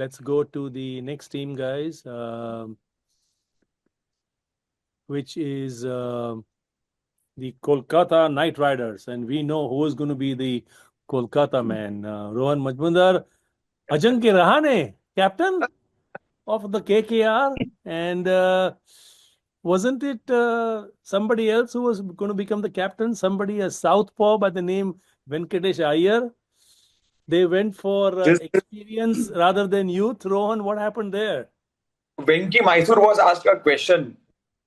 let's go to the next team, guys, which is the Kolkata Knight Riders. And we know who is going to be the Kolkata man. Rohan Majmudar, Ajankya Rahane, captain of the KKR. And wasn't it somebody else who was going to become the captain? Somebody, a southpaw by the name Venkatesh Iyer. They went for This experience rather than youth. Rohan, what happened there? Venki Mysore was asked a question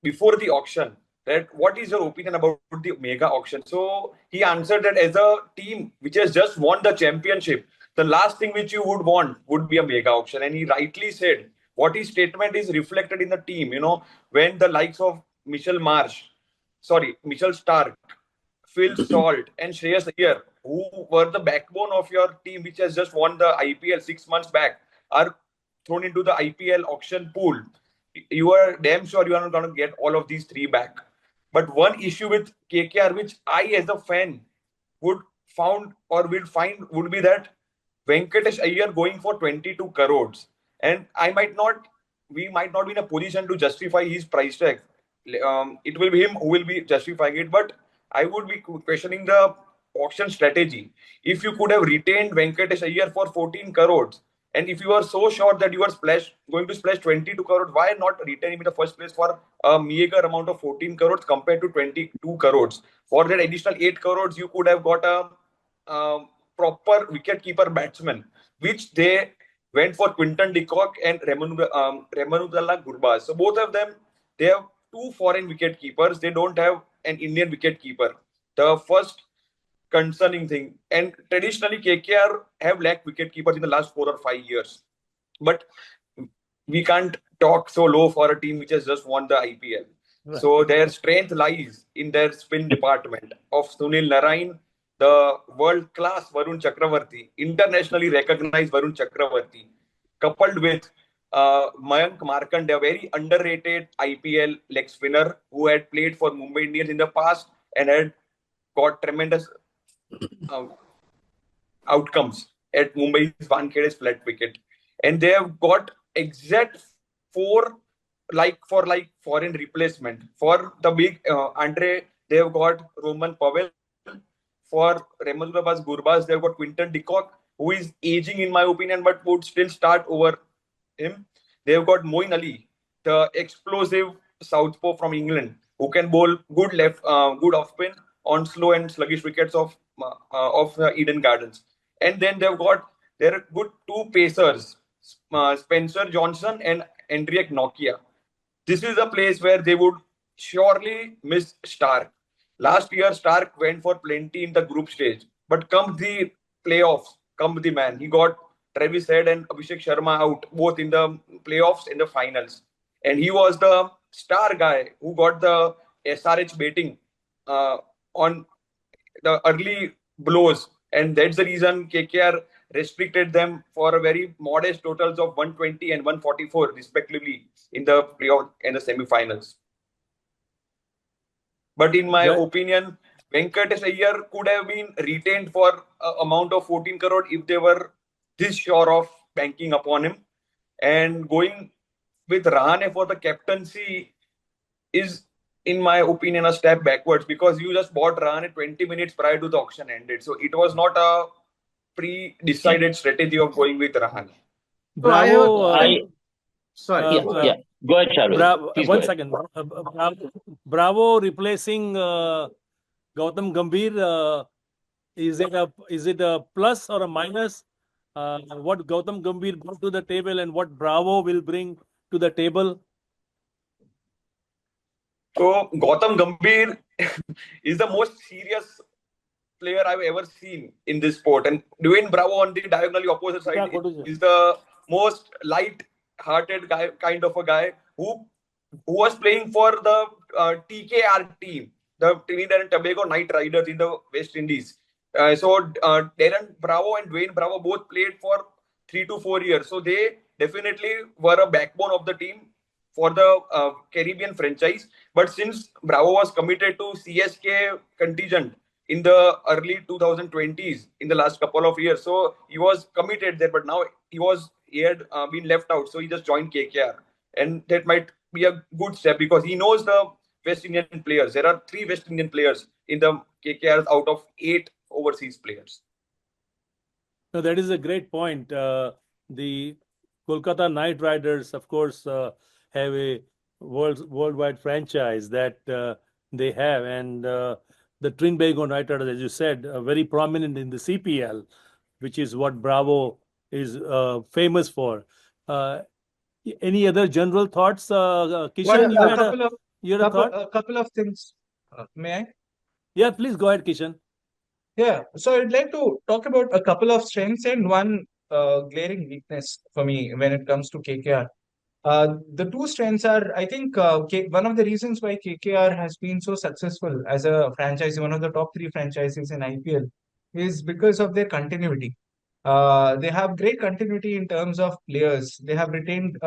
before the auction that what is your opinion about the mega auction? So he answered that as a team which has just won the championship, the last thing which you would want would be a mega auction. And he rightly said what his statement is reflected in the team. When the likes of Michel Stark, Phil Salt, and Shreyas Iyer, who were the backbone of your team, which has just won the IPL 6 months back, are thrown into the IPL auction pool. You are damn sure you are not going to get all of these three back. But one issue with KKR, which I as a fan would find would be that Venkatesh Iyer going for 22 crores. And we might not be in a position to justify his price tag. It will be him who will be justifying it. But I would be questioning the auction strategy. If you could have retained Venkatesh Iyer for 14 crores, and if you are so sure that you are going to splash 22 crores, why not retain him in the first place for a meager amount of 14 crores compared to 22 crores? For that additional 8 crores, you could have got a proper wicket-keeper batsman, which they went for Quinton de Kock and Remanudallah Gurbaz. So both of them, they have two foreign wicket keepers. They don't have an Indian wicket keeper. The first concerning thing. And traditionally, KKR have lacked wicket keepers in the last 4 or 5 years. But we can't talk so low for a team which has just won the IPL. Right. So their strength lies in their spin department of Sunil Narain, the world-class Varun Chakravarti, internationally recognized Varun Chakravarti, coupled with Mayank Markande, a very underrated IPL leg spinner who had played for Mumbai Indians in the past and had got tremendous outcomes at Mumbai's Wanखेde's flat wicket. And they have got exact four foreign replacement. For the big Andre, they have got Roman Powell. For Remanudallah Gurbaz, they have got Quinton de Kock, who is aging in my opinion, but would still start over him. They have got Moeen Ali, the explosive southpaw from England, who can bowl good good off spin on slow and sluggish wickets of Eden Gardens. And then they've got their good two pacers, Spencer Johnson and Hendrik Nokia. This is a place where they would surely miss Stark. Last year, Stark went for plenty in the group stage. But come the playoffs, come the man. He got Travis Head and Abhishek Sharma out, both in the playoffs and the finals. And he was the star guy who got the SRH baiting on the early blows. And that's the reason KKR restricted them for a very modest totals of 120 and 144 respectively in the playoff and the semi-finals. But in my opinion, Venkatesh Iyer could have been retained for an amount of 14 crore if they were this sure of banking upon him. And going with Rahane for the captaincy is, in my opinion, a step backwards, because you just bought Rahane 20 minutes prior to the auction ended. So it was not a pre-decided strategy of going with Rahane. Bravo. Sorry. Yeah. Go ahead, Sharvil. One second. Bravo replacing Gautam Gambhir. Is it a plus or a minus? What Gautam Gambhir brought to the table and what Bravo will bring to the table? So Gautam Gambhir is the most serious player I've ever seen in this sport, and Dwayne Bravo on the diagonally opposite side is the most light-hearted guy, kind of a guy who was playing for the TKR team, the Trinidad and Tobago Knight Riders in the West Indies. So Darren Bravo and Dwayne Bravo both played for 3 to 4 years. So they definitely were a backbone of the team for the Caribbean franchise. But since Bravo was committed to CSK contingent in the early 2020s, in the last couple of years, so he was committed there. But now he was he had been left out, so he just joined KKR, and that might be a good step because he knows the West Indian players. There are 3 West Indian players in the KKRs out of 8 overseas players. No, that is a great point. The Kolkata Knight Riders, of course, have a worldwide franchise that they have, and the Twin Baygon Knight Riders, as you said, are very prominent in the CPL, which is what Bravo is famous for. Any other general thoughts, Kishan? You had a thought? A couple of things. May I? Yeah, please go ahead, Kishan. Yeah, so I'd like to talk about a couple of strengths and one glaring weakness for me when it comes to KKR. The two strengths are, I think, one of the reasons why KKR has been so successful as a franchise, one of the top 3 franchises in IPL, is because of their continuity. They have great continuity in terms of players. They have retained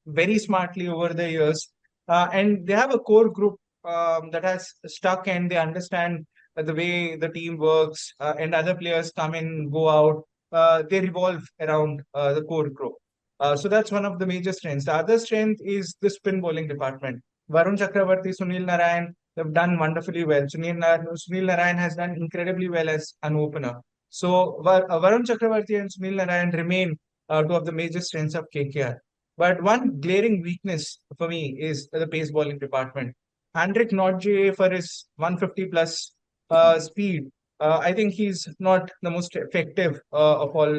very smartly over the years, and they have a core group that has stuck, and they understand the way the team works, and other players come in, go out. They revolve around the core group. So that's one of the major strengths. The other strength is the spin bowling department. Varun Chakravarti, Sunil Narayan, they've done wonderfully well. Sunil Narayan has done incredibly well as an opener. So Varun Chakravarti and Sunil Narayan remain two of the major strengths of KKR. But one glaring weakness for me is the pace bowling department. Hendrik Notje, for his 150 plus speed, I think he's not the most effective of all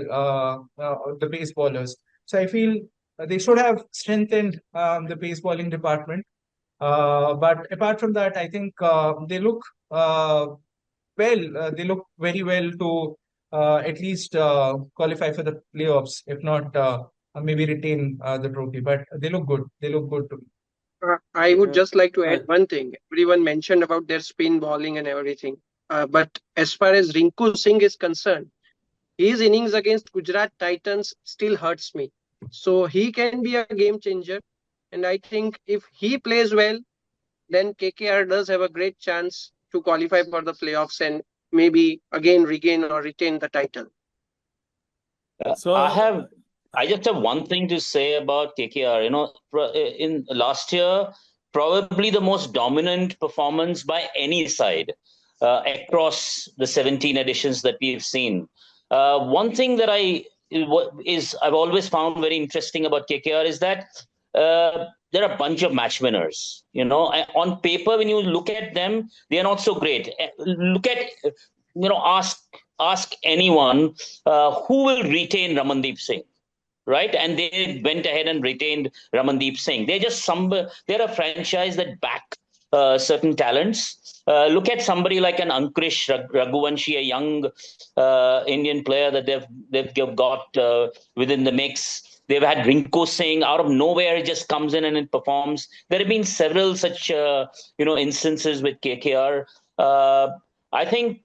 the pace bowlers. So I feel they should have strengthened the pace bowling department. But apart from that, I think they look they look very well to at least qualify for the playoffs, if not maybe retain the trophy. But they look good. They look good to me. I would just like to add one thing. Everyone mentioned about their spin bowling and everything. But as far as Rinku Singh is concerned, his innings against Gujarat Titans still hurts me. So he can be a game changer. And I think if he plays well, then KKR does have a great chance to qualify for the playoffs and maybe again regain or retain the title. So I just have one thing to say about KKR. In last year, probably the most dominant performance by any side across the 17 editions that we've seen. One thing that I've always found very interesting about KKR is that there are a bunch of match winners. On paper, when you look at them, they are not so great. Look at, ask anyone who will retain Ramandeep Singh. Right, and they went ahead and retained Ramandeep Singh. They're a franchise that back certain talents. Look at somebody like an Ankrish Raghuvanshi, a young Indian player that they've got within the mix. They've had Rinku Singh out of nowhere. It just comes in and it performs. There have been several such instances with KKR. I think.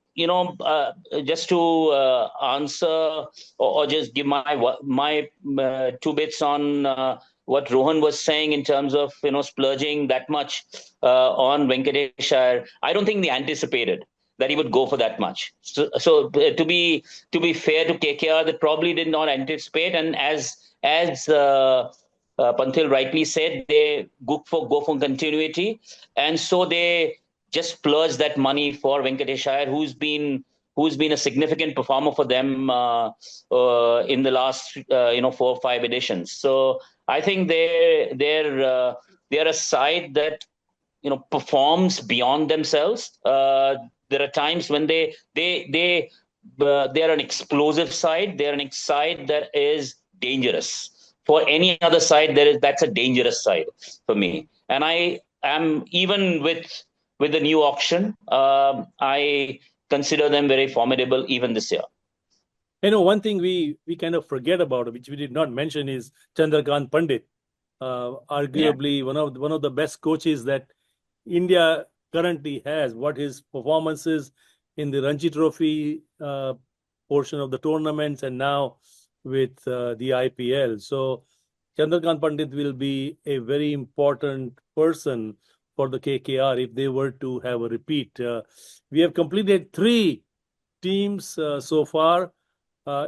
Just to answer or just give my 2 bits on what Rohan was saying in terms of splurging that much on Venkateshwar, I don't think they anticipated that he would go for that much. So to be fair to KKR, they probably did not anticipate, and as Panthil rightly said, they go for continuity, and so they just splurge that money for Venkateshwar, who's been a significant performer for them in the last 4 or 5 editions. So I think they're a side that performs beyond themselves. There are times when they're an explosive side. They're an side that is dangerous. For any other side, that's a dangerous side for me. And I am, even with the new auction, I consider them very formidable even this year. One thing we kind of forget about, which we did not mention, is Chandrakant Pandit, arguably one of the best coaches that India currently has. What his performances in the Ranji Trophy portion of the tournaments, and now with the IPL. So Chandrakant Pandit will be a very important person for the KKR if they were to have a repeat. We have completed 3 teams so far.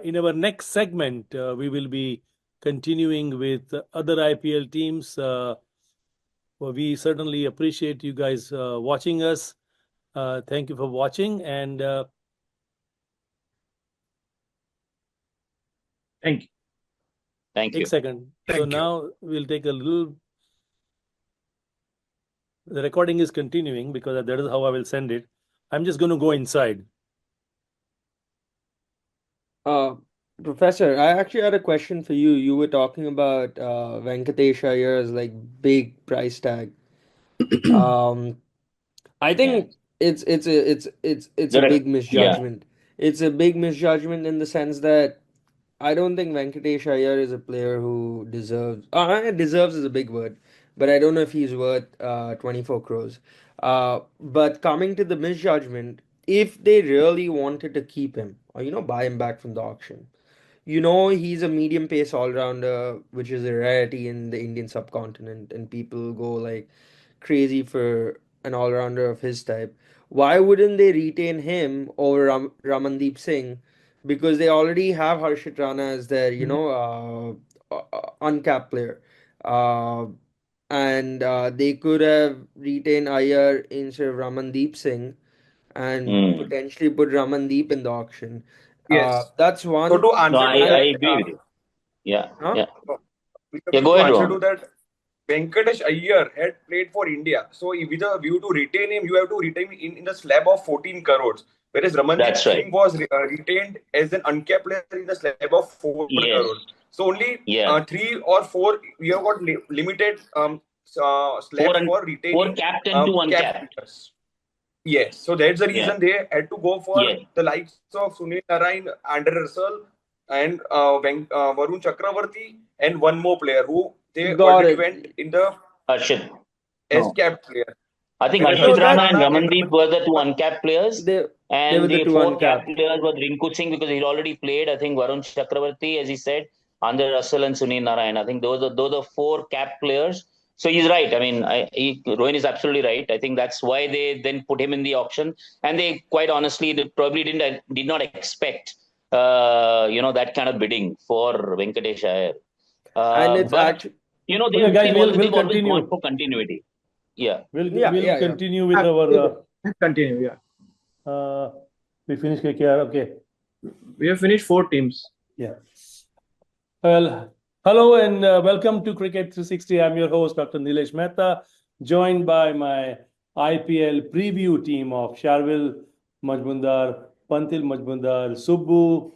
In our next segment, we will be continuing with other IPL teams. Well, we certainly appreciate you guys watching us. Thank you for watching, and Thank you. Thank you. take a second. So Thank you. now we'll take a little. The recording is continuing because that is how I will send it. I'm just going to go inside. Professor, I actually had a question for you. You were talking about Venkatesh Iyengar's like big price tag. I think it's a big Yeah. misjudgment. It's a big misjudgment in the sense that I don't think Venkatesh Iyer is a player who deserves is a big word, but I don't know if he's worth 24 crores. But coming to the misjudgment, if they really wanted to keep him or buy him back from the auction, he's a medium pace all rounder, which is a rarity in the Indian subcontinent, and people go like crazy for an all rounder of his type. Why wouldn't they retain him over Ramandeep Singh? Because they already have Harshit Rana as their, uncapped player. Uh, and they could have retained Iyer instead of Ramandeep Singh and Mm. potentially put Ramandeep in the auction. Yes. That's So one. to No, answer to I that, agree with you. Yeah. Huh? Yeah. because Yeah. Go to ahead, answer to Rohan. that, Venkatesh Iyer had played for India. So with a view to retain him, you have to retain him in the slab of 14 crores. Whereas Ramandeep That's right. Singh was retained as an uncapped player in the slab of 4 Yes. crores. So only Yeah. 3 or 4, we have got limited slabs for Four retaining capped and two capped uncapped. players. Yes, so that's the Yeah. reason they had to go for Yes. the likes of Sunil Narayan, Andre Russell, and Varun Chakravarti, and one more player who they Got already it. went in the Harshit. as No. capped player. I think Whereas Harshit No, Harshit Rana that and Rana and Ramandeep Raman were the two uncapped players, they were and the the two four capped uncapped. players were Rinku Singh because he'd already played. I think Varun Chakravarti, as he said, Andre Russell and Sunil Narayan. I think those are four capped players. So he's right. I mean, Rohan is absolutely right. I think that's why they then put him in the auction, and they quite honestly probably did not expect that kind of bidding for Venkatesh Iyer. And it's But actually Okay, guys, we'll they've always gone continue. for continuity. Yeah. We'll yeah. continue with our. Continue. Yeah, We finished KKR. Okay. we have finished 4 teams. Yeah. Well, hello and welcome to Cricket 360. I'm your host, Dr. Nilesh Mehta, joined by my IPL preview team of Sharvil, Majmudar, Panthil Majmudar, Subbu,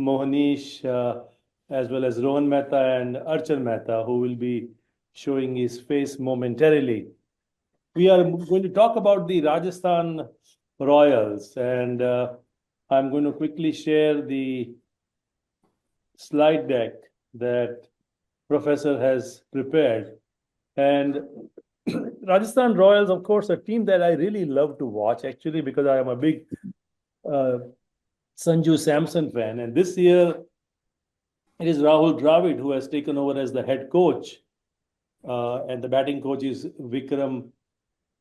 Mohanish, as well as Rohan Mehta and Archan Mehta, who will be showing his face momentarily. We are going to talk about the Rajasthan Royals, and I'm going to quickly share the slide deck that Professor has prepared. And Rajasthan Royals, of course, a team that I really love to watch, actually, because I am a big Sanju Samson fan. And this year, it is Rahul Dravid who has taken over as the head coach. And the batting coach is Vikram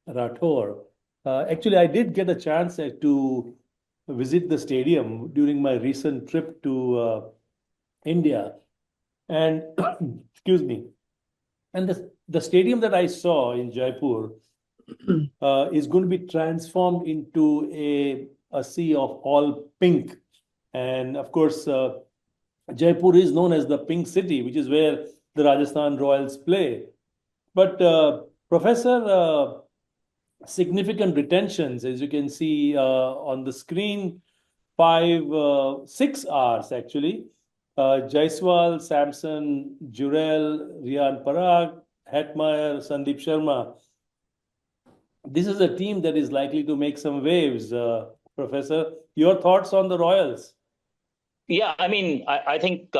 Rathore. Actually, I did get a chance to visit the stadium during my recent trip to India. And excuse me. And the stadium that I saw in Jaipur is going to be transformed into a sea of all pink. And of course, Jaipur is known as the Pink City, which is where the Rajasthan Royals play. But Professor, significant retentions, as you can see on the screen, 6 hours actually. Jaiswal, Samson, Jurel, Riyan Parag, Hetmeyer, Sandeep Sharma. This is a team that is likely to make some waves, Professor. Your thoughts on the Royals? Yeah, I mean, I think, 3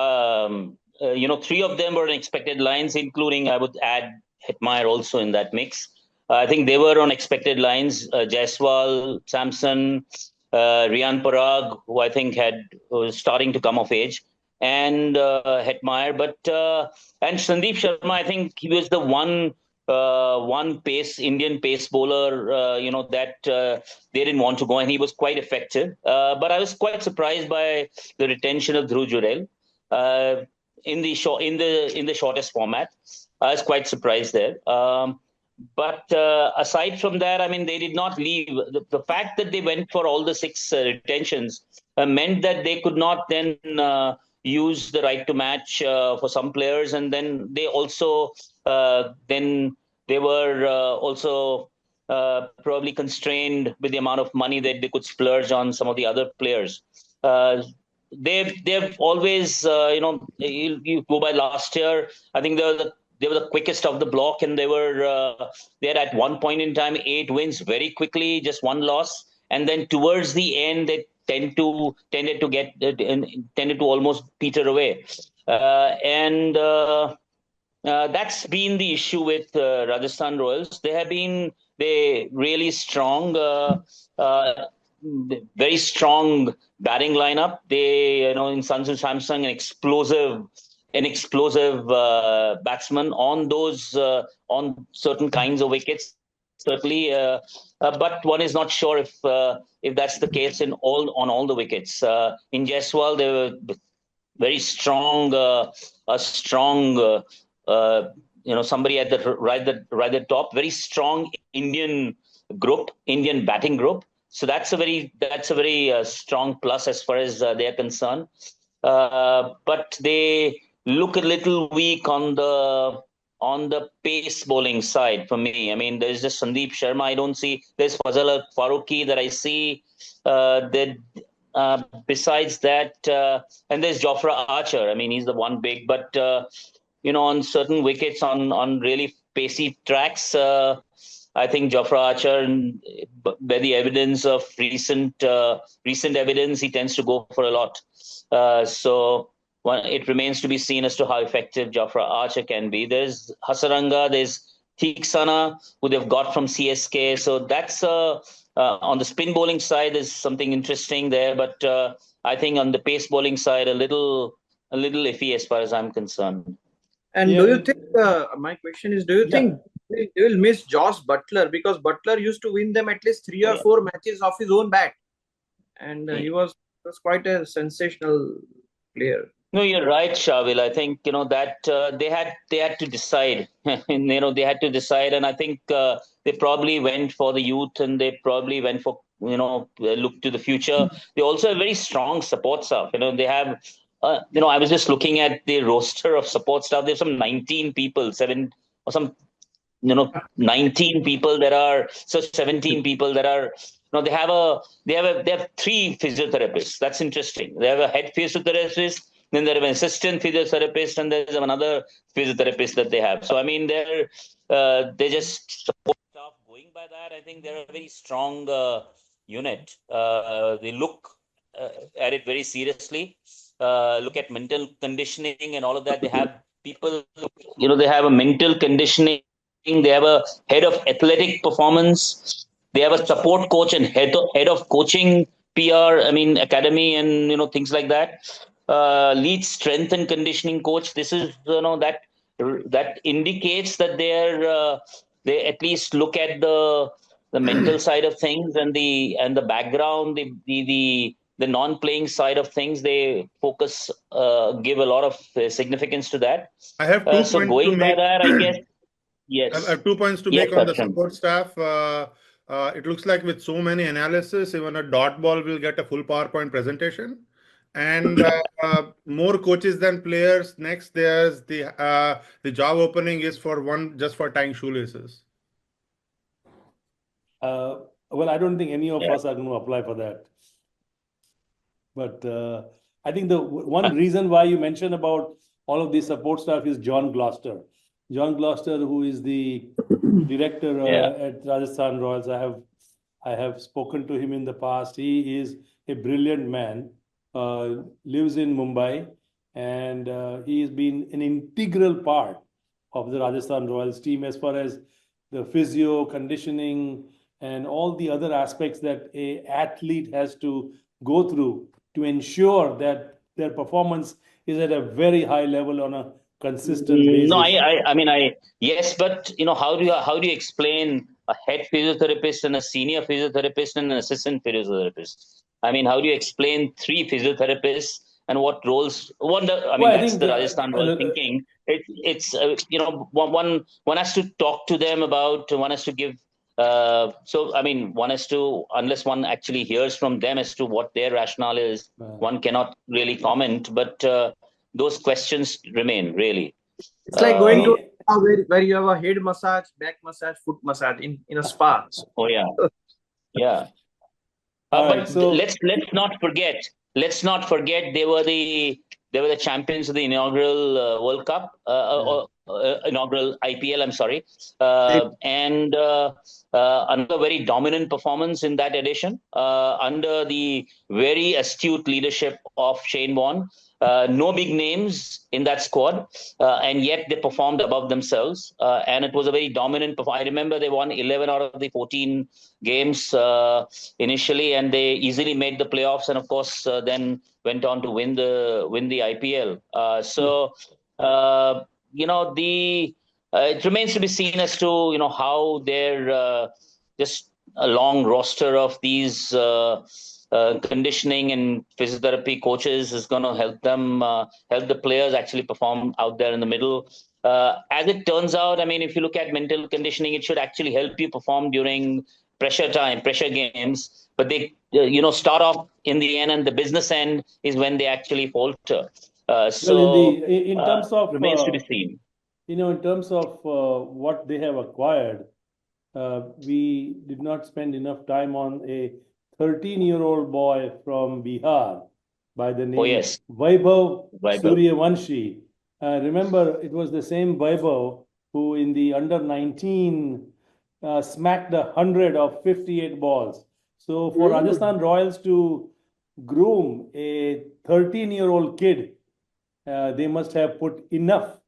of them were unexpected lines, including, I would add Hetmeyer also in that mix. I think they were on expected lines. Jaiswal, Samson, Riyan Parag, who I think was starting to come of age, and Hetmeyer. And Sandeep Sharma, I think he was the one Indian pace bowler, that they didn't want to go, and he was quite effective. But I was quite surprised by the retention of Dhruv Jurel. in the shortest format. I was quite surprised there. But aside from that, I mean, they did not leave. The fact that they went for all the 6 retentions meant that they could not then use the right to match for some players, and then they also then they were also probably constrained with the amount of money that they could splurge on some of the other players. They've always you go by last year. I think they were the quickest of the block, and they had at one point in time 8 wins very quickly, just 1 loss, and then towards the end they tended to almost peter away, and that's been the issue with Rajasthan Royals. They really strong, very strong batting lineup. They, in Sanju Samsung, an explosive batsman on those on certain kinds of wickets, certainly. But one is not sure if that's the case on all the wickets. In Jaiswal, they were very strong, a strong. Somebody at the right at the top, very strong Indian batting group. So that's a very strong plus as far as they're concerned. But they look a little weak on the pace bowling side for me. I mean, there's just Sandeep Sharma. I don't see. There's Fazal Farooqi that I see. Besides that, and there's Jofra Archer. I mean, he's the one big, but on certain wickets on really pacey tracks, I think Jofra Archer, by the evidence of recent evidence, he tends to go for a lot. So it remains to be seen as to how effective Jofra Archer can be. There's Hasaranga, there's Theeksana, who they've got from CSK. So that's on the spin bowling side, there's something interesting there. But I think on the pace bowling side, a little iffy as far as I'm concerned. And do you think, my question is, do you think they will miss Josh Butler? Because Butler used to win them at least 3 or 4 matches off his own bat. And he was quite a sensational player. No, you're right, Sharvil. I think, that they had to decide. They had to decide. And I think they probably went for the youth, and they probably went for, look to the future. They also have very strong support staff. They have... I was just looking at the roster of support staff. There's some 19 people, 19 people that are, so 17 people that are, they have 3 physiotherapists. That's interesting. They have a head physiotherapist, then they have an assistant physiotherapist, and there's another physiotherapist that they have. So, I mean, they're just support staff. Going by that, I think they're a very strong unit. They look at it very seriously. Look at mental conditioning and all of that. They have people, they have a mental conditioning. They have a head of athletic performance. They have a support coach and head of coaching, PR, academy, and, things like that. Lead strength and conditioning coach. This is, that indicates that they at least look at the mental side of things and the background, the non-playing side of things. They focus, give a lot of significance to that. I have 2 points so going to by make. that, I guess, yes. I have 2 points to Yes, make on the Archan. support staff. It looks like with so many analysis, even a dot ball will get a full PowerPoint presentation. And more coaches than players. Next, there's the job opening is just for tying shoelaces. Well, I don't think any of us are going to apply for that. But I think the one reason why you mentioned about all of this support staff is John Gloucester. John Gloucester, who is the director at Rajasthan Royals. I have spoken to him in the past. He is a brilliant man, lives in Mumbai, and he has been an integral part of the Rajasthan Royals team as far as the physio, conditioning, and all the other aspects that an athlete has to go through to ensure that their performance is at a very high level on a consistent basis. No, yes, but how do you explain a head physiotherapist and a senior physiotherapist and an assistant physiotherapist? I mean, how do you explain 3 physiotherapists and what roles. I mean, Well, I that's think the Rajasthan Royal thinking. It's one has to talk to them about. One has to give. So I mean, one has to, unless one actually hears from them as to what their rationale is, one cannot really comment. But those questions remain really. It's like going to Any- a spa where you have a head massage, back massage, foot massage in a spa. Oh yeah, yeah. all right, But so let's not forget. Let's not forget they were the champions of the inaugural World Cup, inaugural IPL. I'm sorry, and another very dominant performance in that edition under the very astute leadership of Shane Warne. No big names in that squad, and yet they performed above themselves. And it was a very dominant performance. I remember they won 11 out of the 14 games initially, and they easily made the playoffs, and of course, then went on to win the IPL. It remains to be seen as to how their just a long roster of these conditioning and physiotherapy coaches is going to help them help the players actually perform out there in the middle. As it turns out, I mean, if you look at mental conditioning, it should actually help you perform during pressure games. But they, start off in the end, and the business end is when they actually falter. well, in terms of remains to be seen. in terms of what they have acquired, we did not spend enough time on a 13-year-old boy from Bihar by the name yes. Vaibhav Vaibhav. Suryavanshi. Remember, it was the same Vaibhav who in the under 19 smacked 100 of 58 balls. So for Rajasthan Royals to groom a 13-year-old kid, they must have put enough.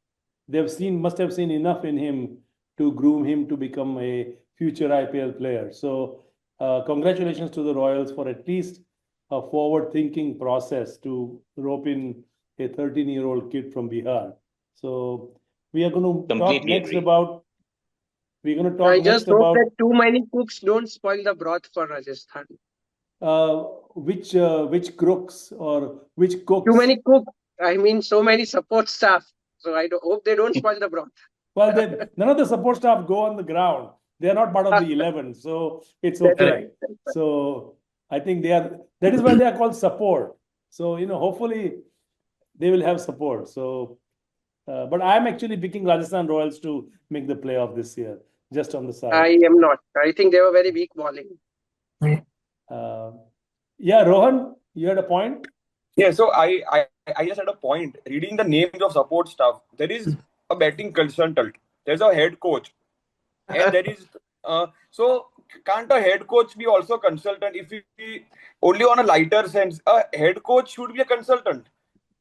Must have seen enough in him to groom him to become a future IPL player. So congratulations to the Royals for at least a forward-thinking process to rope in a 13-year-old kid from Bihar. So we are going to talk next agree. about. We're going to talk I next just hope about that too many cooks don't spoil the broth for Rajasthan. which crooks or which cooks. Too many cooks. I mean, so many support staff. So I hope they don't spoil the broth. Well, none of the support staff go on the ground. They are not part of the 11, so it's That's okay. right. So I think that is why they are called support. So hopefully they will have support. So, but I'm actually picking Rajasthan Royals to make the playoff this year, just on the side. I am not. I think they were very weak bowling. Yeah, Rohan, you had a point? Yeah, so I just had a point. Reading the names of support staff, there is a batting consultant, there's a head coach, and there is so can't a head coach be also consultant? If we only on a lighter sense, a head coach should be a consultant.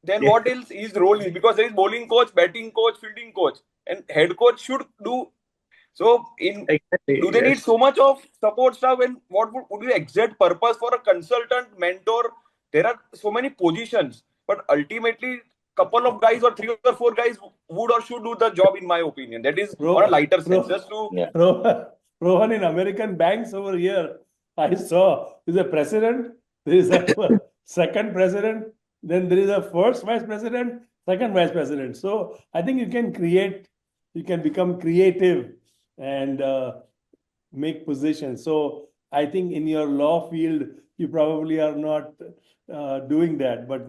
Then what else his role is? Because there is bowling coach, batting coach, fielding coach, and head coach should do. So do they need so much of support staff? And what would be the exact purpose for a consultant, mentor? There are so many positions, but ultimately, couple of guys or 3 or 4 guys would or should do the job, in my opinion. That is on a lighter sense. Just to Rohan, in American banks over here, I saw there's a president, there is a second president, then there is a first vice president, second vice president. So I think you can become creative and make positions. So I think in your law field, you probably are not doing that, but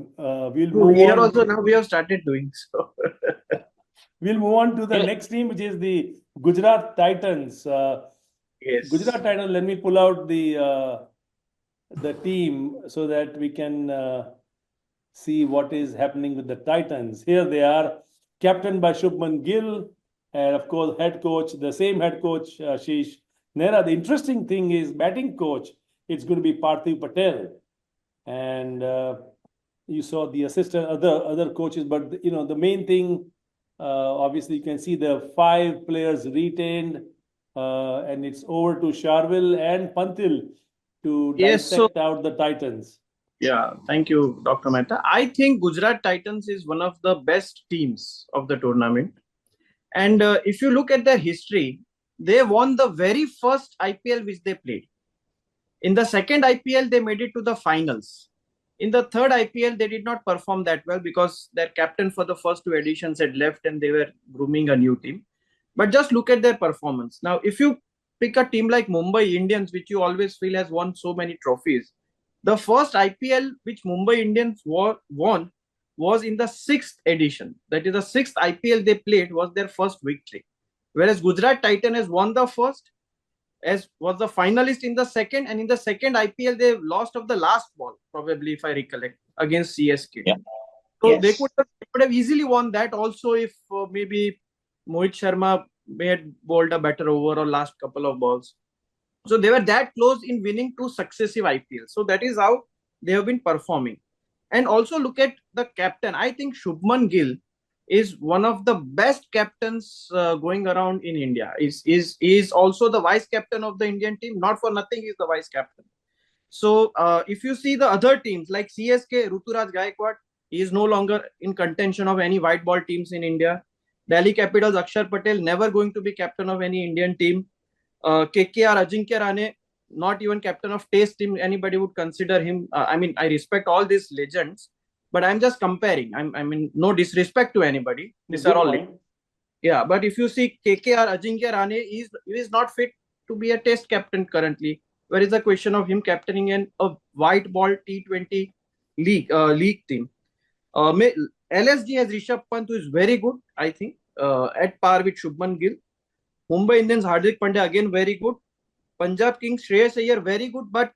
we'll move We are on. also now we have started doing so. We'll move on to the next team, which is the Gujarat Titans. Yes. Gujarat Titans. Let me pull out the team so that we can see what is happening with the Titans. Here they are, captained by Shubman Gill, and of course, the same head coach, Ashish Nehra. The interesting thing is, batting coach, it's going to be Parthiv Patel. And you saw the assistant, other coaches, but the main thing, obviously, you can see the 5 players retained, and it's over to Sharvil and Panthil to dissect out the Titans. Yeah, thank you, Dr. Mehta. I think Gujarat Titans is one of the best teams of the tournament. And if you look at their history, they won the very first IPL which they played. In the second IPL, they made it to the finals. In the third IPL, they did not perform that well because their captain for the first two editions had left and they were grooming a new team. But just look at their performance. Now, if you pick a team like Mumbai Indians, which you always feel has won so many trophies, the first IPL which Mumbai Indians won was in the sixth edition. That is the sixth IPL they played was their first victory. Whereas Gujarat Titan has won the first, as was the finalist in the second, and in the second IPL they lost of the last ball, probably if I recollect, against CSK. Yeah. So Yes. they could have easily won that also if maybe Mohit Sharma may have bowled a better over or last couple of balls. So they were that close in winning two successive IPLs. So that is how they have been performing. And also look at the captain. I think Shubman Gill is one of the best captains going around in India. Is also the vice captain of the Indian team. Not for nothing, he's the vice captain. So if you see the other teams like CSK, Ruturaj Gaikwad, he is no longer in contention of any white ball teams in India. Delhi Capitals, Akshar Patel, never going to be captain of any Indian team. KKR, Ajinkya Rane, not even captain of Test team. Anybody would consider him. I mean, I respect all these legends, but I'm just comparing. I mean, no disrespect to anybody. These are all. Yeah, but if you see KKR, Ajinkya Rane, he is not fit to be a Test captain currently. Where is the question of him captaining a white ball T20 league team? LSG has Rishabh Pant, who is very good, I think, at par with Shubman Gill. Mumbai Indians, Hardik Pandya, again very good. Punjab Kings, Shreyas Iyer, very good, but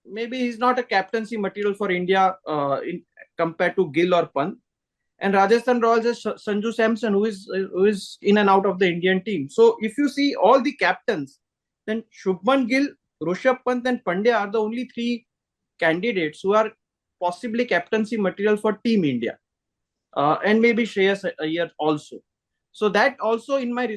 maybe he's not a captaincy material for India compared to Gill or Pant. And Rajasthan Royals has Sanju Samson, who is in and out of the Indian team. So if you see all the captains, then Shubman Gill, Rishabh Pant and Pandya are the only three candidates who are possibly captaincy material for Team India. And maybe Shreyas Iyer also. So that also in my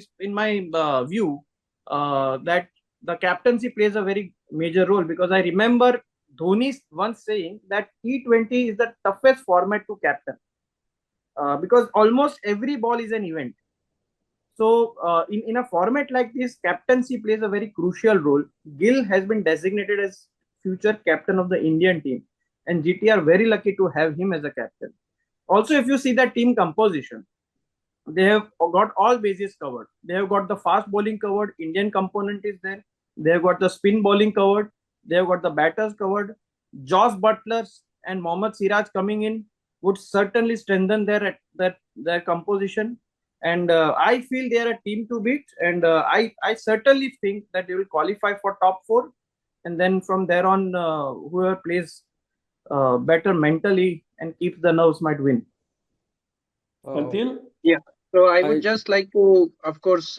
view, that the captaincy plays a very major role, because I remember Dhoni once saying that T20 is the toughest format to captain, because almost every ball is an event. So in a format like this, captaincy plays a very crucial role. Gill has been designated as future captain of the Indian team, and GT are very lucky to have him as a captain. Also, if you see the team composition, they have got all bases covered. They have got the fast bowling covered. Indian component is there. They have got the spin bowling covered. They have got the batters covered. Josh Butler and Mohammad Siraj coming in would certainly strengthen their composition. And I feel they are a team to beat. And I certainly think that they will qualify for top four. And then from there on, whoever plays better mentally and keeps the nerves might win. Panthil? Yeah. So I would I- just like to, of course,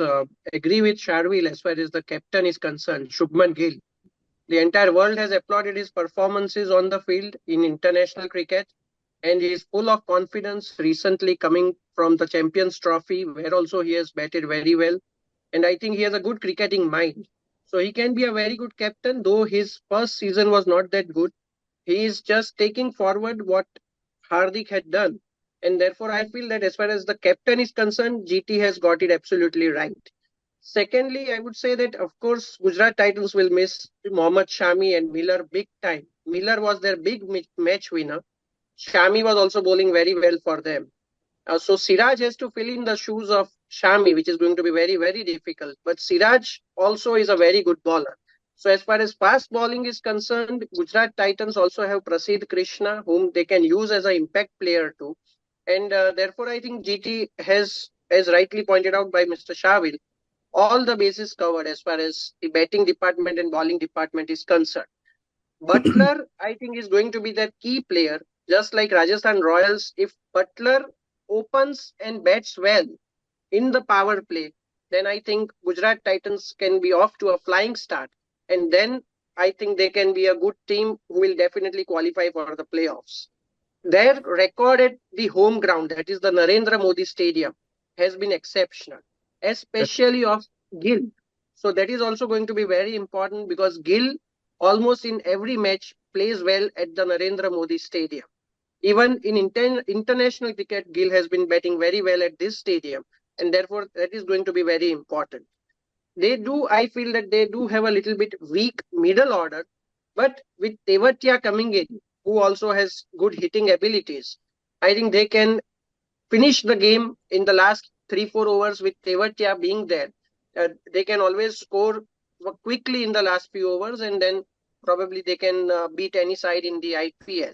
agree with Sharvil as far as the captain is concerned, Shubman Gill. The entire world has applauded his performances on the field in international cricket, and he is full of confidence recently coming from the Champions Trophy, where also he has batted very well. And I think he has a good cricketing mind. So he can be a very good captain, though his first season was not that good. He is just taking forward what Hardik had done. And therefore, I feel that as far as the captain is concerned, GT has got it absolutely right. Secondly, I would say that, of course, Gujarat Titans will miss Mohammad Shami and Miller big time. Miller was their big match winner. Shami was also bowling very well for them. So Siraj has to fill in the shoes of Shami, which is going to be very, very difficult. But Siraj also is a very good bowler. So as far as fast bowling is concerned, Gujarat Titans also have Prasidh Krishna, whom they can use as an impact player too. And therefore, I think GT has, as rightly pointed out by Mr. Sharvil, all the bases covered as far as the batting department and bowling department is concerned. Butler, I think, is going to be that key player, just like Rajasthan Royals. If Butler opens and bats well in the power play, then I think Gujarat Titans can be off to a flying start. And then I think they can be a good team who will definitely qualify for the playoffs. Their record at the home ground, that is the Narendra Modi Stadium, has been exceptional, especially of Gill. So that is also going to be very important, because Gill almost in every match plays well at the Narendra Modi Stadium. Even in international cricket, Gill has been batting very well at this stadium, and therefore that is going to be very important. I feel that they do have a little bit weak middle order, but with Tewatia coming in, who also has good hitting abilities. I think they can finish the game in the last 3-4 overs with Tewatia being there. They can always score quickly in the last few overs, and then probably they can beat any side in the IPL.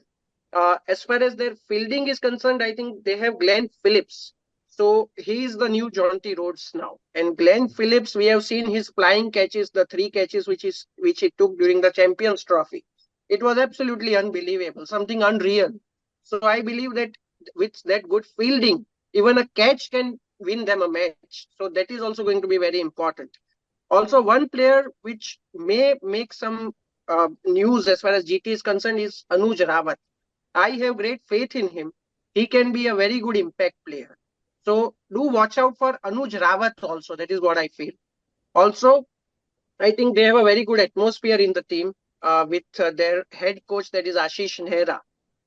As far as their fielding is concerned, I think they have Glenn Phillips. So he is the new Jonty Rhodes now. And Glenn Phillips, we have seen his flying catches, the 3 catches which he took during the Champions Trophy. It was absolutely unbelievable, something unreal. So I believe that with that good fielding, even a catch can win them a match. So that is also going to be very important. Also, one player which may make some news as far as GT is concerned is Anuj Rawat. I have great faith in him. He can be a very good impact player. So do watch out for Anuj Rawat also. That is what I feel. Also, I think they have a very good atmosphere in the team with their head coach, that is Ashish Nehra.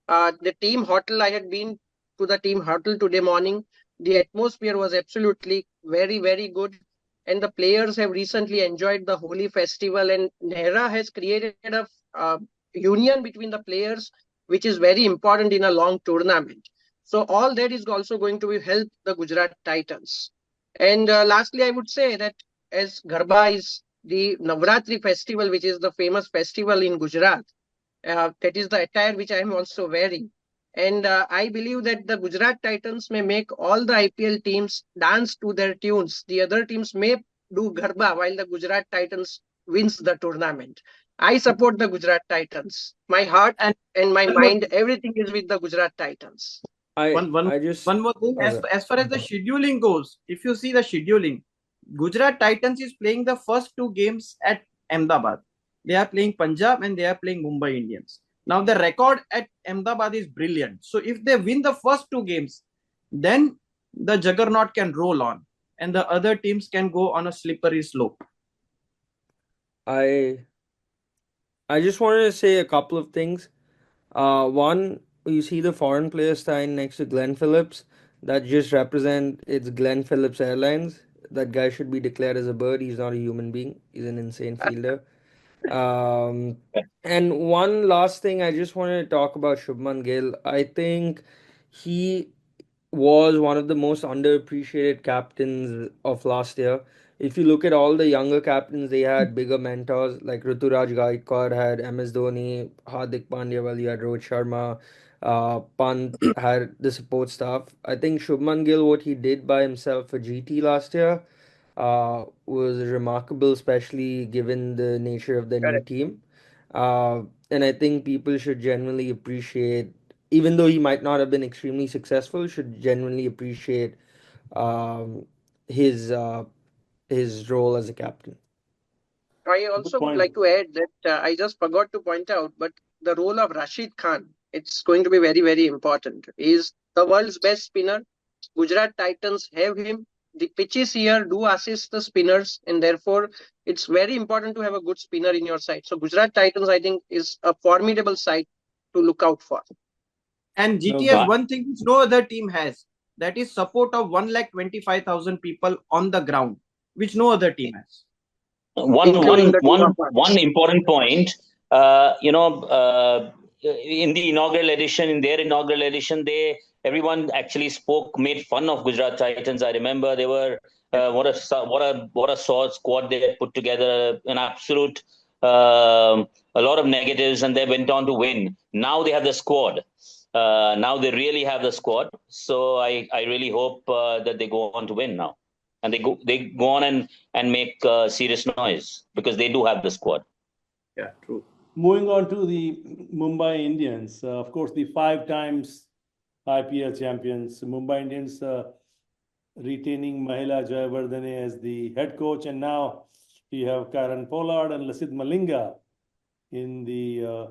The team hotel, I had been to the team hotel today morning. The atmosphere was absolutely very, very good. And the players have recently enjoyed the Holi festival. And Nehra has created a union between the players, which is very important in a long tournament. So all that is also going to help the Gujarat Titans. And lastly, I would say that as Garba is the Navratri festival, which is the famous festival in Gujarat, that is the attire which I am also wearing. And I believe that the Gujarat Titans may make all the IPL teams dance to their tunes. The other teams may do Garba while the Gujarat Titans wins the tournament. I support the Gujarat Titans. My heart and my mind, everything is with the Gujarat Titans. One more thing. As far as the scheduling goes, if you see the scheduling, Gujarat Titans is playing the first 2 games at Ahmedabad. They are playing Punjab and they are playing Mumbai Indians. Now the record at Ahmedabad is brilliant. So if they win the first 2 games, then the juggernaut can roll on and the other teams can go on a slippery slope. I just wanted to say a couple of things. One, you see the foreign player sign next to Glenn Phillips. That just represent it's Glenn Phillips Airlines. That guy should be declared as a bird. He's not a human being. He's an insane fielder. And one last thing, I just wanted to talk about Shubman Gill. I think he was one of the most underappreciated captains of last year. If you look at all the younger captains, they had bigger mentors. Like Ruturaj Gaikwad had MS Dhoni, Hardik Pandya, well, you had Rohit Sharma, Pant had the support staff. I think Shubman Gill, what he did by himself for GT last year, was remarkable, especially given the nature of the new Correct. team. And I think people should genuinely appreciate, even though he might not have been extremely successful, should genuinely appreciate um, his uh, his role as a captain. I also would like to add that I just forgot to point out, but the role of Rashid Khan, it's going to be very, very important. He is the world's best spinner. Gujarat Titans have him. The pitches here do assist the spinners, and therefore it's very important to have a good spinner in your side. So Gujarat Titans, I think, is a formidable side to look out for. And GT has one thing which no other team has. That is support of 125,000 people on the ground, which no other team has. One important point, in the inaugural edition, in their inaugural edition, everyone actually made fun of Gujarat Titans. I remember they were what a solid squad they had put together, an absolute a lot of negatives, and they went on to win. Now they have the squad. Now they really have the squad. So I really hope that they go on to win now. And they go on and make serious noise because they do have the squad. Yeah, true. Moving on to the Mumbai Indians, of course, the 5 times IPL champions, Mumbai Indians retaining Mahela Jayawardene as the head coach, and now you have Karan Pollard and Lasit Malinga in the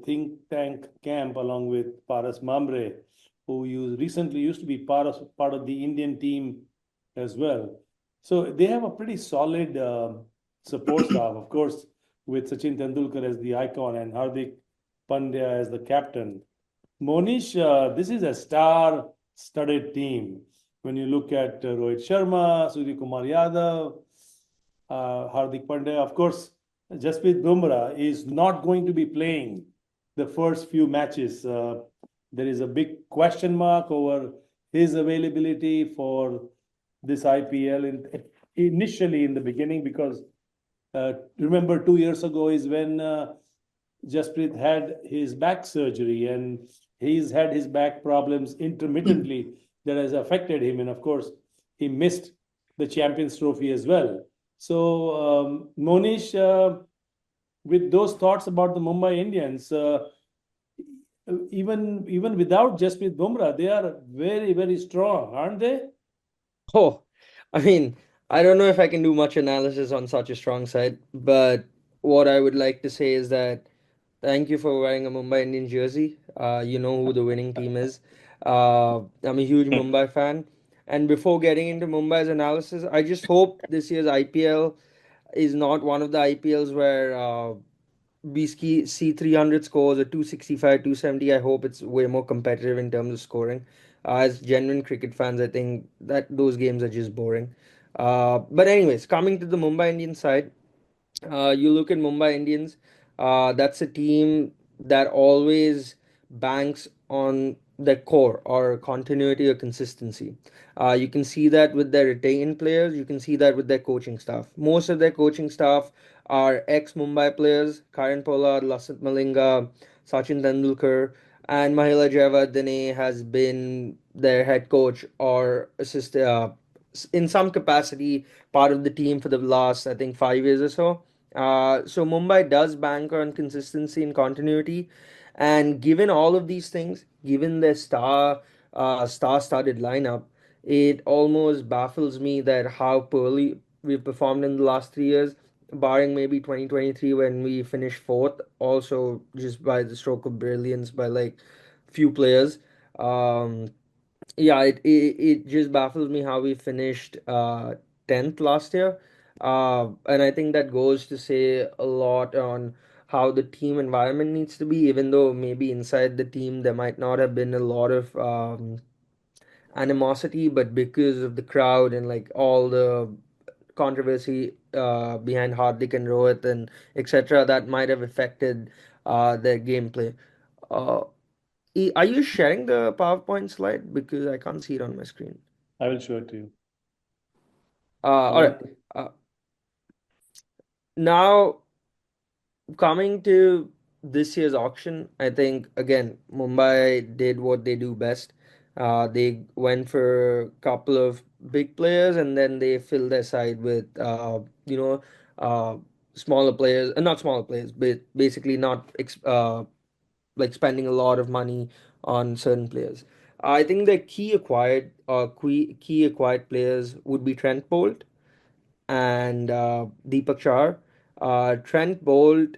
think tank camp along with Paras Mamre, who recently used to be part of the Indian team as well. So they have a pretty solid support staff, of course, with Sachin Tendulkar as the icon and Hardik Pandya as the captain. Mohanish, this is a star-studded team. When you look at Rohit Sharma, Surya Kumar Yadav, Hardik Pandya, of course, Jasprit Bumrah is not going to be playing the first few matches. There is a big question mark over his availability for this IPL initially in the beginning, because remember 2 years ago is when Jasprit had his back surgery, and he's had his back problems intermittently that has affected him. And of course, he missed the Champions Trophy as well. So, Monish, with those thoughts about the Mumbai Indians, even without Jasprit Bumrah, they are very, very strong, aren't they? Oh, I mean, I don't know if I can do much analysis on such a strong side, but what I would like to say is that thank you for wearing a Mumbai Indian jersey. You know who the winning team is. I'm a huge Mumbai fan. And before getting into Mumbai's analysis, I just hope this year's IPL is not one of the IPLs where we see 300 scores or 265, 270. I hope it's way more competitive in terms of scoring. As genuine cricket fans, I think that those games are just boring. But anyways, coming to the Mumbai Indians side, you look at Mumbai Indians, that's a team that always banks on their core or continuity or consistency. You can see that with their retained players, you can see that with their coaching staff. Most of their coaching staff are ex Mumbai players: Karan Pollard, Lasith Malinga, Sachin Tendulkar, and Mahela Jayawardene has been their head coach or in some capacity part of the team for the last, I think, 5 years or so. So Mumbai does bank on consistency and continuity, and given all of these things, given their star-studded lineup, it almost baffles me that how poorly we've performed in the last 3 years, barring maybe 2023 when we finished fourth, also just by the stroke of brilliance by like few players. Um, yeah, it just baffles me how we finished 10th last year. And I think that goes to say a lot on how the team environment needs to be, even though maybe inside the team there might not have been a lot of animosity, but because of the crowd and like all the controversy behind Hardik and Rohit and etc., that might have affected their gameplay. Uh, are you sharing the PowerPoint slide? Because I can't see it on my screen. I will show it to you. All right. Now, coming to this year's auction, I think again, Mumbai did what they do best. They went for a couple of big players and then they filled their side with, uh, smaller players, not smaller players, but basically not like spending a lot of money on certain players. I think the key acquired players would be Trent Bolt and Deepak Char. Trent Bolt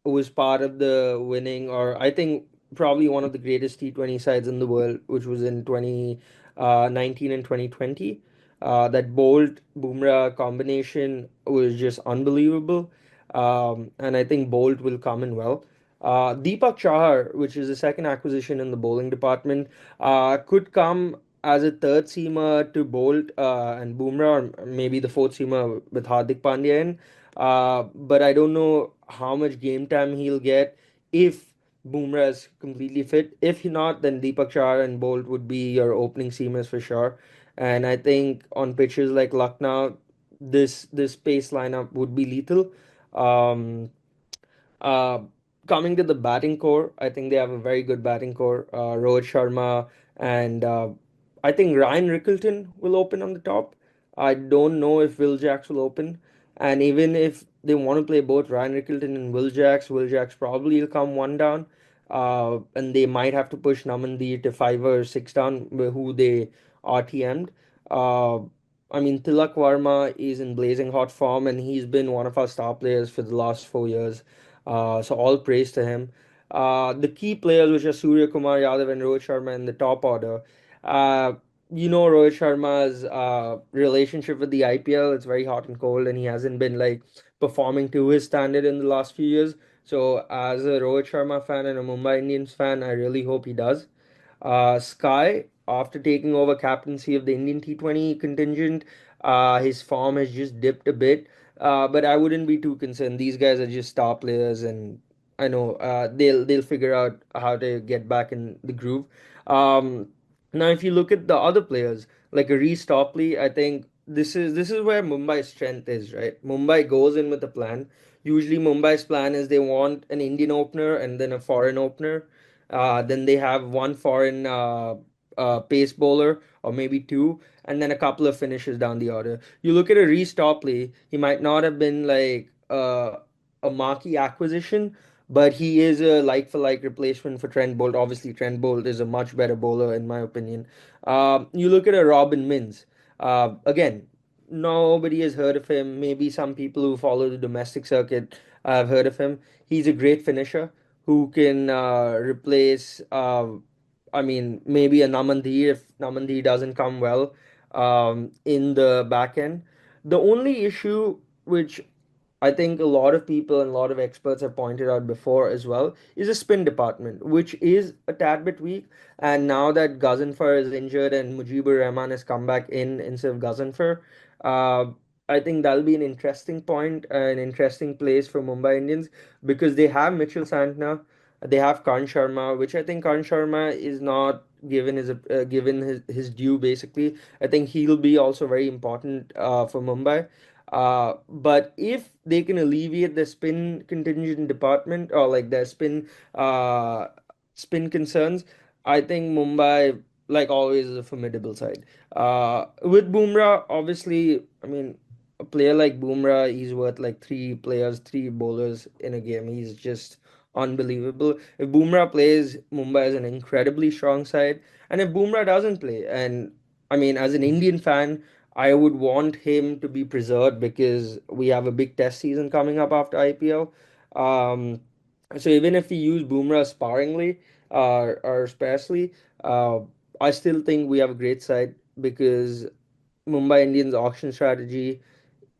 was part of the winning, or I think probably one of the greatest T20 sides in the world, which was in 2019 and 2020. That Bolt Bumrah combination was just unbelievable. And I think Bolt will come in well. Deepak Chahar, which is the second acquisition in the bowling department, could come as a third seamer to Bolt and Bumrah, or maybe the fourth seamer with Hardik Pandya in. But I don't know how much game time he'll get if Bumrah is completely fit. If not, then Deepak Chahar and Bolt would be your opening seamers for sure. And I think on pitches like Lucknow, this pace lineup would be lethal. Um, uh, Coming to the batting core, I think they have a very good batting core. Rohit Sharma and I think Ryan Rickleton will open on the top. I don't know if Will Jacks will open. And even if they want to play both Ryan Rickleton and Will Jacks probably will come one down. And they might have to push Namandi to five or six down, who they RTM'd. Uh, I mean, Tilak Varma is in blazing hot form, and he's been one of our star players for the last 4 years. So all praise to him. The key players, which are Surya Kumar Yadav and Rohit Sharma in the top order. Uh, Rohit Sharma's relationship with the IPL, it's very hot and cold, and he hasn't been like performing to his standard in the last few years. So as a Rohit Sharma fan and a Mumbai Indians fan, I really hope he does. Sky, after taking over captaincy of the Indian T20 contingent, his form has just dipped a bit. But I wouldn't be too concerned. These guys are just star players, and I know they'll figure out how to get back in the groove. Um, Now, if you look at the other players like a Reece Topley, I think this is where Mumbai's strength is, right? Mumbai goes in with a plan. Usually, Mumbai's plan is they want an Indian opener and then a foreign opener. Then they have one foreign pace bowler or maybe two, and then a couple of finishes down the order. You look at a Reece Topley, he might not have been like a marquee acquisition, but he is a like for like replacement for Trent Bolt. Obviously, Trent Bolt is a much better bowler in my opinion. You look at a Robin Mins. Again, nobody has heard of him. Maybe some people who follow the domestic circuit have heard of him. He's a great finisher who can replace. I mean, maybe a Namandhi if Namandhi doesn't come well in the back end. The only issue which I think a lot of people and a lot of experts have pointed out before as well is the spin department, which is a tad bit weak. And now that Ghazenfar is injured and Mujibur Rahman has come back in instead of Ghazenfar, uh, I think that'll be an interesting point, an interesting place for Mumbai Indians because they have Mitchell Santner, they have Karn Sharma, which I think Karn Sharma is not given his due. Basically, I think he'll be also very important for Mumbai. But if they can alleviate the spin contingent department or like their uh, spin concerns, I think Mumbai, like always, is a formidable side. With Bumrah, obviously, I mean, a player like Bumrah, he's worth like three bowlers in a game. He's just unbelievable. If Bumrah plays, Mumbai is an incredibly strong side. And if Bumrah doesn't play, and I mean, as an Indian fan, I would want him to be preserved because we have a big test season coming up after IPL. Um, so even if we use Bumrah sparingly or sparsely, uh, I still think we have a great side because Mumbai Indians auction strategy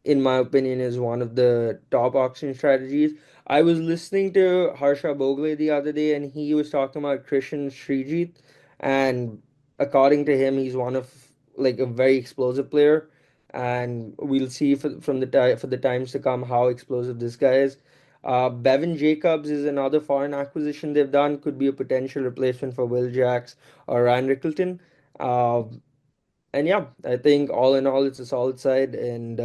in my opinion, is one of the top auction strategies. I was listening to Harsha Bogle the other day, and he was talking about Krishan Srijit, and according to him, he's one of like a very explosive player, and we'll see for the times to come how explosive this guy is. Bevan Jacobs is another foreign acquisition they've done. Could be a potential replacement for Will Jacks or Ryan Rickleton. Uh, and yeah, I think all in all, it's a solid side, and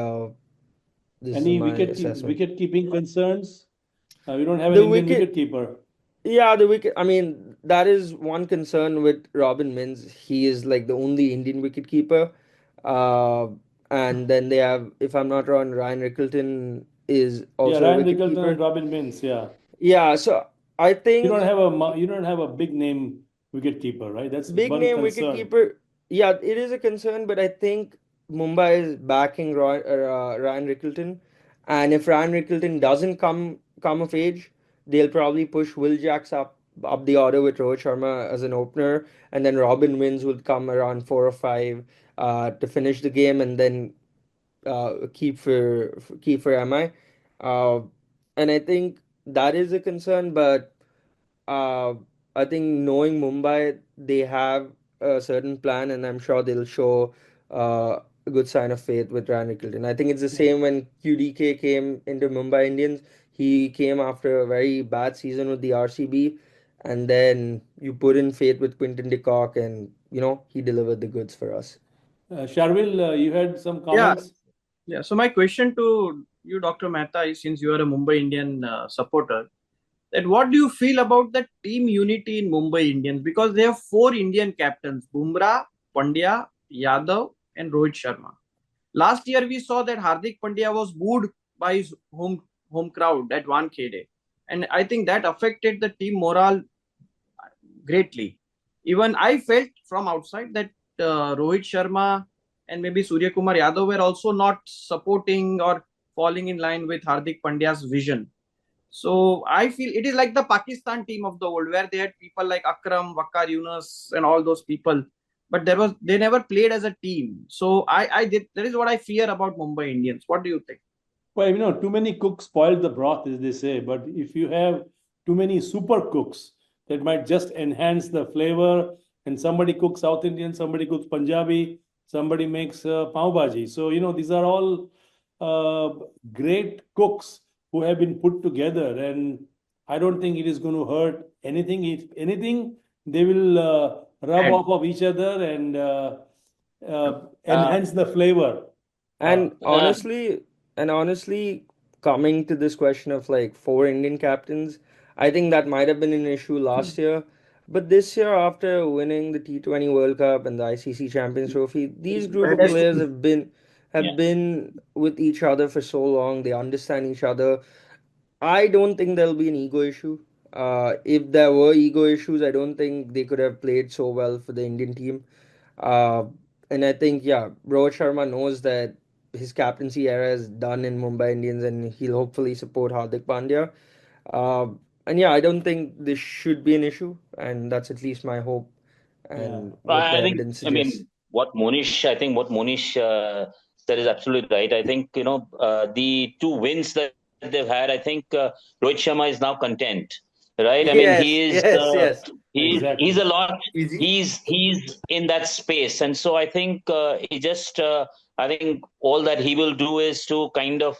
this is Any my assessment. wicket keeping concerns? We don't have an The Indian wicket, wicket keeper. yeah, the wicket. I mean, that is one concern with Robin Mins. He is like the only Indian wicket keeper. Uh, and then they have, if I'm not wrong, Ryan Rickleton is Yeah, also a Ryan wicket Rickleton and keeper. Robin Mins. Yeah, Yeah, so I think you don't have a big name wicket keeper, right? That's big one name concern. wicketkeeper. Yeah, it is a concern, but I think Mumbai is backing Ryan Rickleton, and if Ryan Rickleton doesn't come of age, they'll probably push Will Jacks up the order with Rohit Sharma as an opener, and then Robin Wins will come around four or five to finish the game, and then keep for MI. Uh, and I think that is a concern, but uh, I think knowing Mumbai, they have a certain plan, and I'm sure they'll show a good sign of faith with Ryan Rickleton. I think it's the same when QDK came into Mumbai Indians. He came after a very bad season with the RCB, and then you put in faith with Quinton de Kock, and he delivered the goods for us. Sharvil, you had some Yeah, comments. yeah. So my question to you, Dr. Mehta, is since you are a Mumbai Indian supporter, that what do you feel about the team unity in Mumbai Indians? Because they have four Indian captains: Bumrah, Pandya, Yadav, and Rohit Sharma. Last year we saw that Hardik Pandya was booed by his home crowd at Wankhede, and I think that affected the team morale greatly. Even I felt from outside that Rohit Sharma and maybe Surya Kumar Yadav were also not supporting or falling in line with Hardik Pandya's vision. So I feel it is like the Pakistan team of the world, where they had people like Akram, Wakar Yunus, and all those people, but they never played as a team. So I did that is what I fear about Mumbai Indians. What do you think? Well, too many cooks spoil the broth, as they say. But if you have too many super cooks, that might just enhance the flavor. And somebody cooks South Indian, somebody cooks Punjabi, somebody makes pav bhaji. So, these are all great cooks who have been put together. And I don't think it is going to hurt anything. If anything, they will rub And off of each other and Uh, enhance the flavor. And uh, honestly, coming to this question of like four Indian captains, I think that might have been an issue last year. But this year, after winning the T20 World Cup and the ICC Champions Trophy, these group of that's players true. have been with each other for so long. They understand each other. I don't think there'll be an ego issue. If there were ego issues, I don't think they could have played so well for the Indian team. Uh, and I think, yeah, Rohit Sharma knows that his captaincy era is done in Mumbai Indians, and he'll hopefully support Hardik Pandya. Uh, and yeah, I don't think this should be an issue, and that's at least my hope Yeah. and what the I think, evidence I suggests. mean, I think what Monish said is absolutely right. I think, the two wins that they've had, I think Rohit Sharma is now content, right? I mean, Yes, yes. he's a Exactly. lot, Easy. he's in that space. And so I think I think all that he will do is to kind of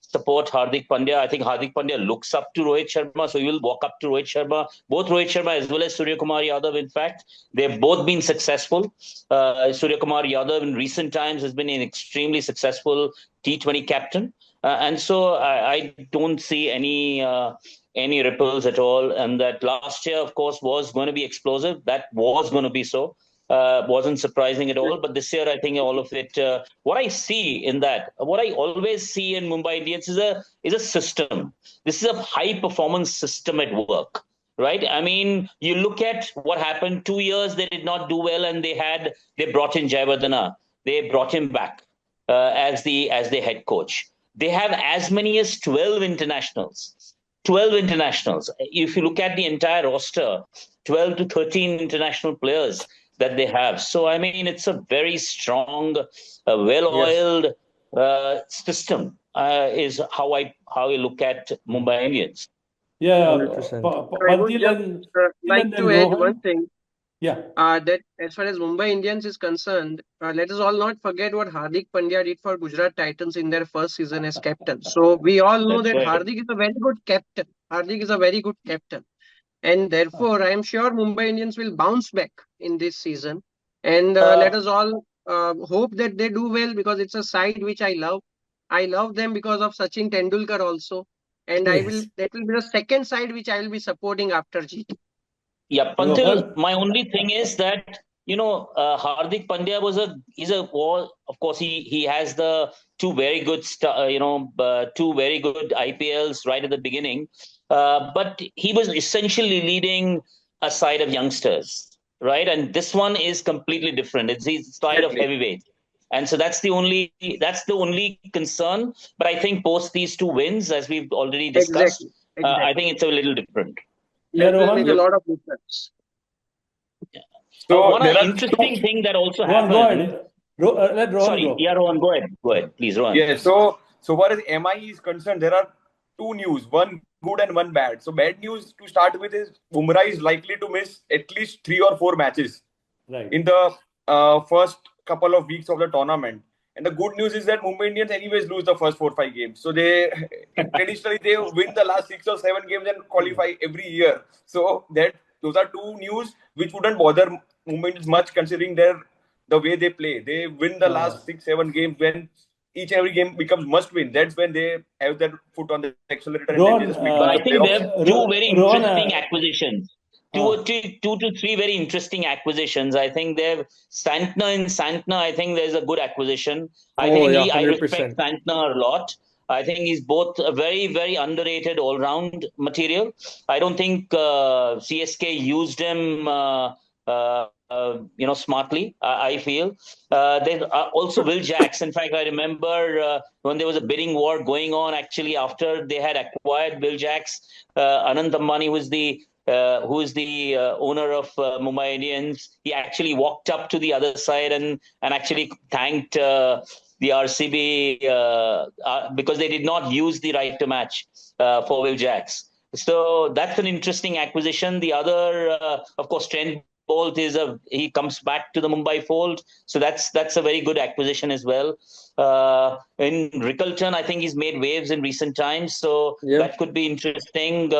support Hardik Pandya. I think Hardik Pandya looks up to Rohit Sharma, so he will walk up to Rohit Sharma, both Rohit Sharma as well as Surya Kumar Yadav, in fact. They've both been successful. Surya Kumar Yadav in recent times has been an extremely successful T20 captain. And so I don't see any ripples at all. And that last year, of course, was going to be explosive. That was going to be so. Wasn't surprising at all. But this year, I think all of it. What I see in that, what I always see in Mumbai Indians is a system. This is a high performance system at work, right? I mean, you look at what happened 2 years, they did not do well, and they brought in Jayawardena. They brought him back as the head coach. They have as many as 12 internationals. 12 internationals. If you look at the entire roster, 12 to 13 international players that they have. So, I mean, it's a very strong, Yes. well-oiled system. Is how I look at Mumbai Indians. Yeah. 100%. I would Panthil just like and to then add one Rohan. thing. Yeah. That as far as Mumbai Indians is concerned, let us all not forget what Hardik Pandya did for Gujarat Titans in their first season as captain. So we all know That's that right. Hardik is a very good captain. Hardik is a very good captain. And therefore, I am sure Mumbai Indians will bounce back in this season. And let Uh, us all hope that they do well, because it's a side which I love. I love them because of Sachin Tendulkar also. And Yes. that will be the second side which I will be supporting after GT. Yeah, Panthil, Rohan. my only thing is that, Hardik Pandya of course, he has the two very good IPLs right at the beginning. But he was essentially leading a side of youngsters, right? And this one is completely different. It's his side of Exactly. heavyweight. And so that's the only concern. But I think post these two wins, as we've already discussed, Exactly. I Exactly. think it's a little different. Yeah, There will be a Rohan. Yep. lot of difference. So One there are interesting two. thing that also Rohan, go happened. ahead. Let Rohan Sorry, go. yeah, Rohan, go ahead. Go ahead, please, Rohan. Yeah. So far as MI is concerned, there are two news, one good and one bad. So bad news to start with is Bumrah is likely to miss at least 3 or 4 matches Right. in the first couple of weeks of the tournament. And the good news is that Mumbai Indians anyways lose the first 4 5 games. So they traditionally they win the last 6 or 7 games and qualify every year. So that those are two news which wouldn't bother Mumbai Indians much, considering the way they play. They win the Uh, last 6 7 games when each and every game becomes must win. That's when they have their foot on the accelerator and they Rohan, just begin But the I think they playoffs. have two very Rohan, interesting acquisitions. uh, Two to three very interesting acquisitions. I think they have Santner. I think there's a good acquisition. Oh, yeah, I respect 100%. Santner a lot. I think he's both a very, very underrated all-round material. I don't think CSK used him, smartly. I feel. There's also Will Jacks. In fact, I remember when there was a bidding war going on. Actually, after they had acquired Will Jacks, Anand Ambani, who is the owner of Mumbai Indians, he actually walked up to the other side and actually thanked the RCB because they did not use the right to match for Will Jacks. So that's an interesting acquisition. The other, of course, Trent Bolt he comes back to the Mumbai fold, so that's a very good acquisition as well. In Rickelton, I think he's made waves in recent times, so that could be interesting.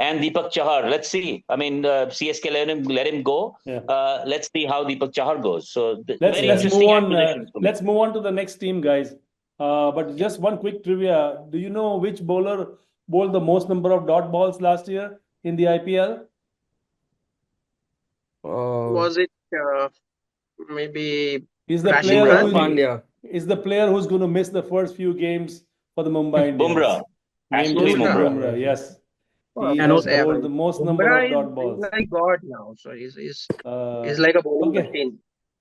And Deepak Chahar, let's see. I mean, CSK let him go. Let's see how Deepak Chahar goes. So very interesting acquisitions. Let's move on to the next team, guys. But just one quick trivia: do you know which bowler bowled the most number of dot balls last year in the IPL? Was it maybe Is the Rashid player Khan? Pandya. Is the player who's going to miss the first few games for the Mumbai Indians? Bumrah. Named Absolutely Jason Bumrah. Bumrah. Yes, Of he course, has bowled the most number Bumrah of dot is balls. like God now, so he's like a bowling machine.